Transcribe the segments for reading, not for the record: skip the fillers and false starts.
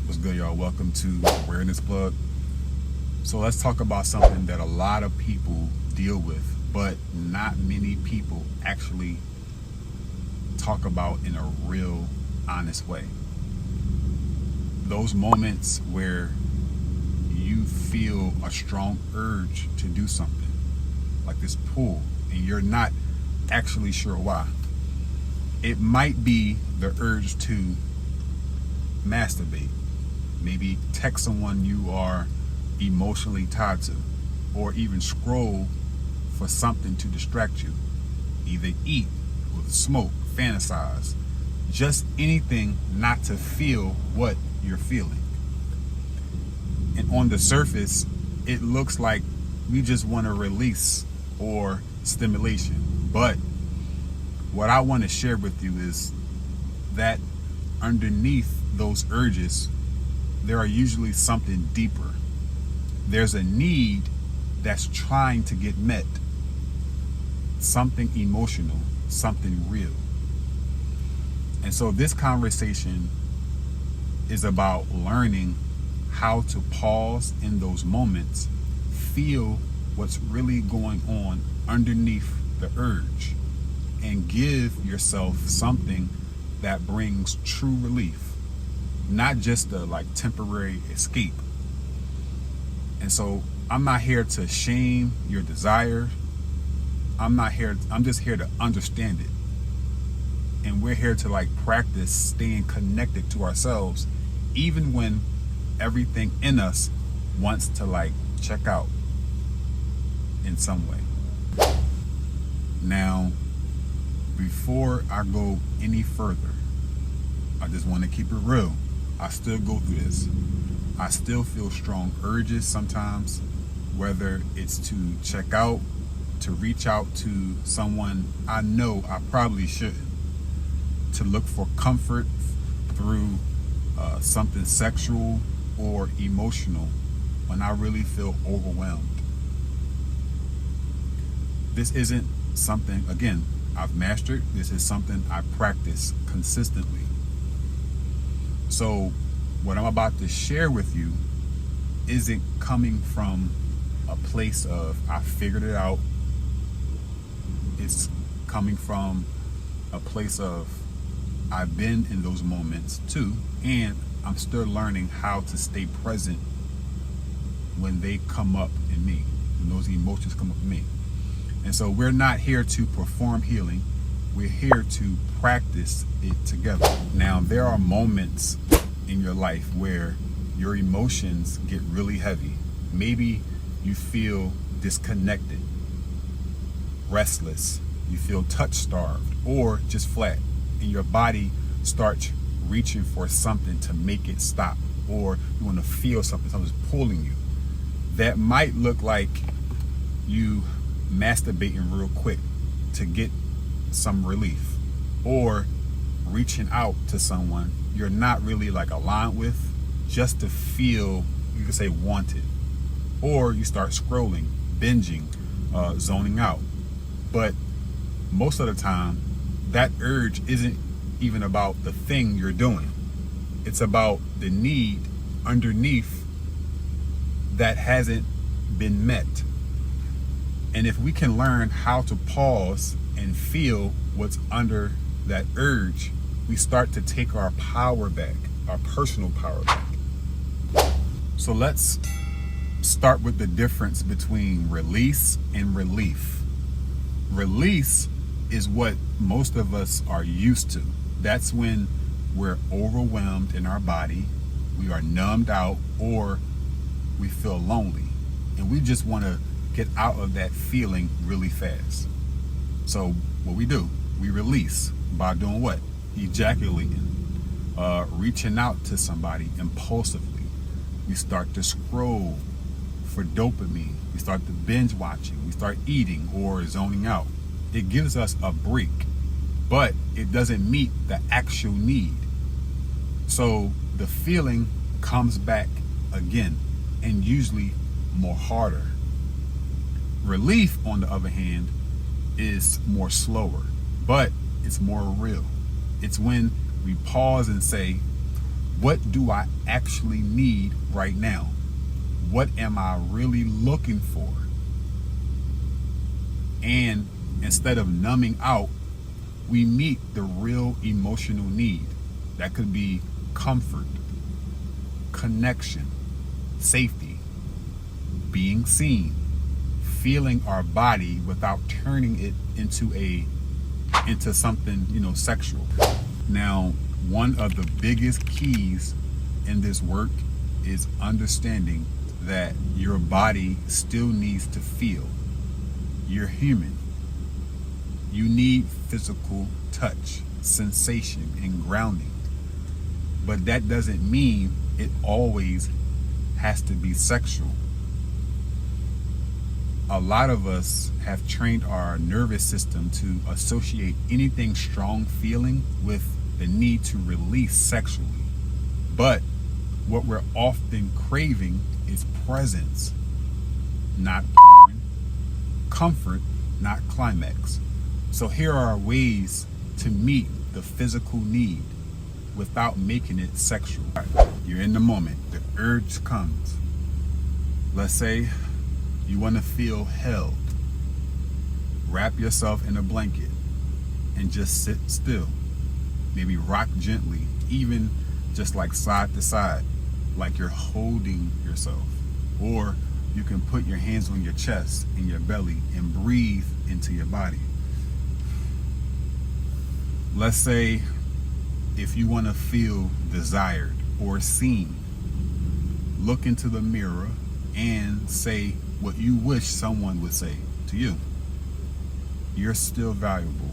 What's good, y'all? Welcome to Awareness Plug. So let's talk about something that a lot of people deal with, but not many people actually talk about in a real, honest way. Those moments where you feel a strong urge to do something, like this pull, and you're not actually sure why. It might be the urge to masturbate. Maybe text someone you are emotionally tied to, or even scroll for something to distract you. Either eat or smoke, fantasize, just anything not to feel what you're feeling. And on the surface, it looks like we just want to release or stimulation. But what I want to share with you is that underneath those urges, there are usually something deeper. There's a need that's trying to get met. Something emotional, something real. And so this conversation is about learning how to pause in those moments, feel what's really going on underneath the urge, and give yourself something that brings true relief. Not just a temporary escape. And so I'm not here to shame your desire. I'm just here to understand it. And we're here to practice staying connected to ourselves, even when everything in us wants to check out in some way. Now, before I go any further, I just want to keep it real. I still go through this. I still feel strong urges sometimes, whether it's to check out, to reach out to someone I know I probably shouldn't, to look for comfort through something sexual or emotional when I really feel overwhelmed. This isn't something, again, I've mastered. This is something I practice consistently. So what I'm about to share with you isn't coming from a place of I figured it out. It's coming from a place of I've been in those moments too, and I'm still learning how to stay present when they come up in me, when those emotions come up in me. And so we're not here to perform healing. We're here to practice it together. Now, there are moments in your life where your emotions get really heavy. Maybe you feel disconnected, restless, you feel touch-starved, or just flat, and your body starts reaching for something to make it stop, or you want to feel something's pulling you. That might look like you masturbating real quick to get some relief, or reaching out to someone you're not really aligned with, just to feel, you could say, wanted. Or you start scrolling, binging, zoning out. But most of the time, that urge isn't even about the thing you're doing. It's about the need underneath that hasn't been met. And if we can learn how to pause and feel what's under that urge, we start to take our power back, our personal power back. So let's start with the difference between release and relief. Release is what most of us are used to. That's when we're overwhelmed in our body, we are numbed out, or we feel lonely. And we just want to get out of that feeling really fast. So what we do, we release by doing what? Ejaculating, reaching out to somebody impulsively. We start to scroll for dopamine. We start to binge watching. We start eating or zoning out. It gives us a break, but it doesn't meet the actual need. So the feeling comes back again, and usually more harder. Relief, on the other hand, is more slower, but it's more real. It's when we pause and say, What do I actually need right now? What am I really looking for? And instead of numbing out, we meet the real emotional need. That could be comfort, connection, safety, being seen, feeling our body without turning it into something, sexual. Now, one of the biggest keys in this work is understanding that your body still needs to feel. You're human. You need physical touch, sensation, and grounding. But that doesn't mean it always has to be sexual. A lot of us have trained our nervous system to associate anything strong feeling with the need to release sexually. But what we're often craving is presence, not porn, comfort, not climax. So here are ways to meet the physical need without making it sexual. You're in the moment, the urge comes. Let's say you want to feel held. Wrap yourself in a blanket and just sit still. Maybe rock gently, even just like side to side, like you're holding yourself. Or you can put your hands on your chest and your belly and breathe into your body. Let's say if you want to feel desired or seen, look into the mirror and say what you wish someone would say to you. You're still valuable.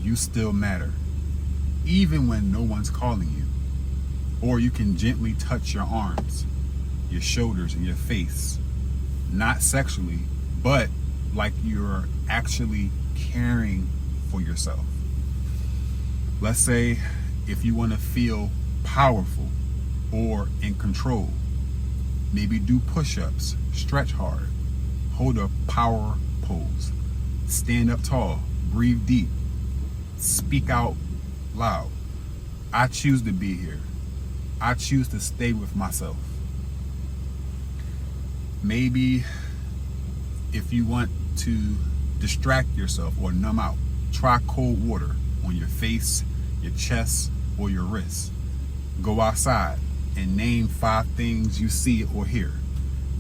You still matter, even when no one's calling you. Or you can gently touch your arms, your shoulders, and your face. Not sexually, but like you're actually caring for yourself. Let's say if you want to feel powerful or in control, maybe do push-ups, stretch hard, hold a power pose, stand up tall, breathe deep, speak out loud. I choose to be here. I choose to stay with myself. Maybe if you want to distract yourself or numb out, try cold water on your face, your chest, or your wrists. Go outside and name 5 things you see or hear.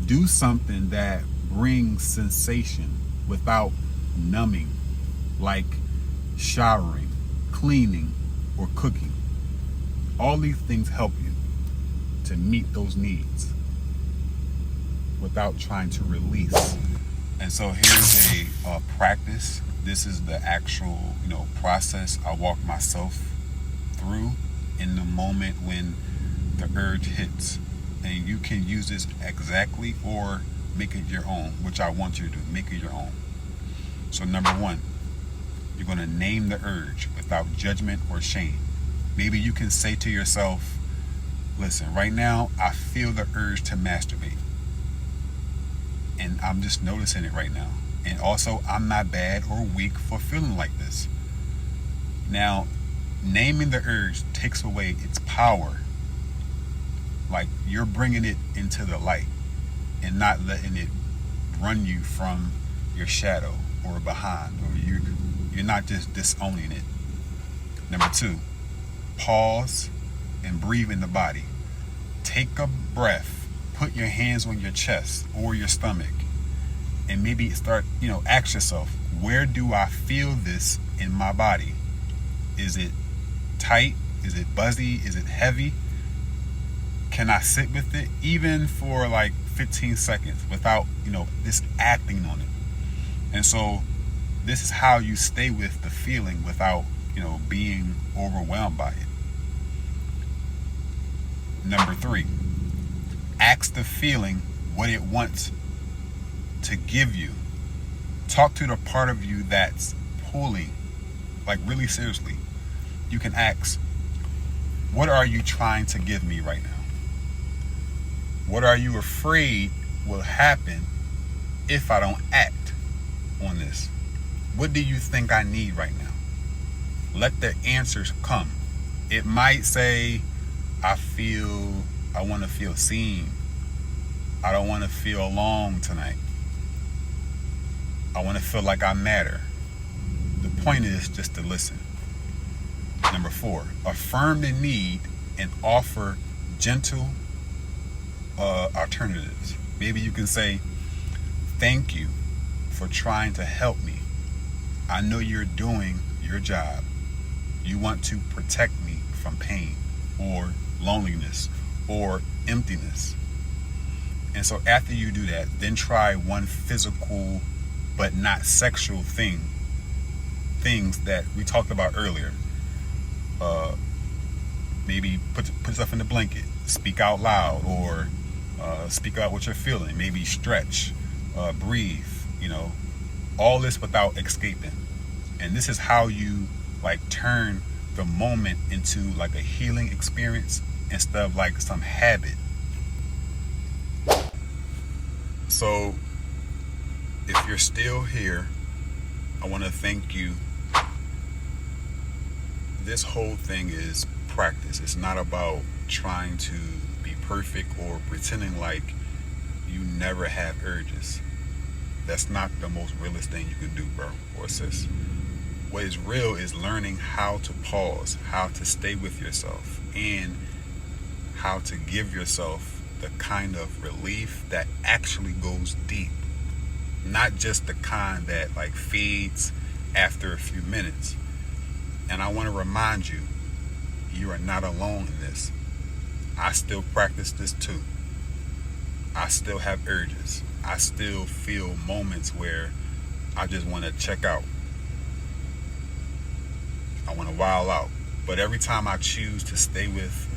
Do something that brings sensation without numbing, like showering, cleaning, or cooking. All these things help you to meet those needs without trying to release. And so here's a practice. This is the actual, process I walk myself through in the moment when the urge hits. And you can use this exactly or make it your own, which I want you to do. Make it your own. So number 1, you're going to name the urge without judgment or shame. Maybe you can say to yourself, listen, right now I feel the urge to masturbate. And I'm just noticing it right now. And also, I'm not bad or weak for feeling like this. Now, naming the urge takes away its power. Like you're bringing it into the light and not letting it run you from your shadow or behind, or you're not just disowning it. Number 2, pause and breathe in the body. Take a breath. Put your hands on your chest or your stomach. And maybe start, ask yourself, where do I feel this in my body? Is it tight? Is it buzzy? Is it heavy? Can I sit with it even for like 15 seconds without, just acting on it? And so this is how you stay with the feeling without, being overwhelmed by it. Number 3, ask the feeling what it wants to give you. Talk to the part of you that's pulling, like really seriously. You can ask, what are you trying to give me right now? What are you afraid will happen if I don't act on this? What do you think I need right now? Let the answers come. It might say, I want to feel seen. I don't want to feel alone tonight. I want to feel like I matter. The point is just to listen. Number 4, affirm the need and offer gentle alternatives. Maybe you can say, thank you for trying to help me. I know you're doing your job. You want to protect me from pain or loneliness or emptiness. And so after you do that, then try one physical but not sexual things that we talked about earlier. Maybe put yourself in the blanket, speak out loud, or speak out what you're feeling. Maybe stretch, breathe, all this without escaping. And this is how you turn the moment into a healing experience instead of some habit. So if you're still here, I want to thank you. This whole thing is practice. It's not about trying to be perfect or pretending like you never have urges. That's not the most realest thing you can do, bro or sis. What is real is learning how to pause, how to stay with yourself, and how to give yourself the kind of relief that actually goes deep. Not just the kind that fades after a few minutes. And I want to remind you, you are not alone in this. I still practice this too. I still have urges. I still feel moments where I just want to check out. I want to wild out. But every time I choose to stay with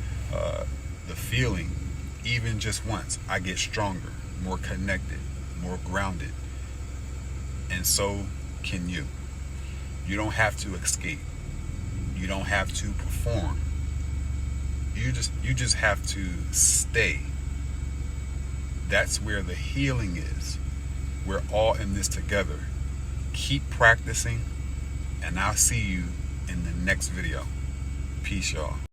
the feeling, even just once, I get stronger, more connected, more grounded. And so can you. You don't have to escape. You don't have to perform. You just have to stay. That's where the healing is. We're all in this together. Keep practicing, and I'll see you in the next video. Peace, y'all.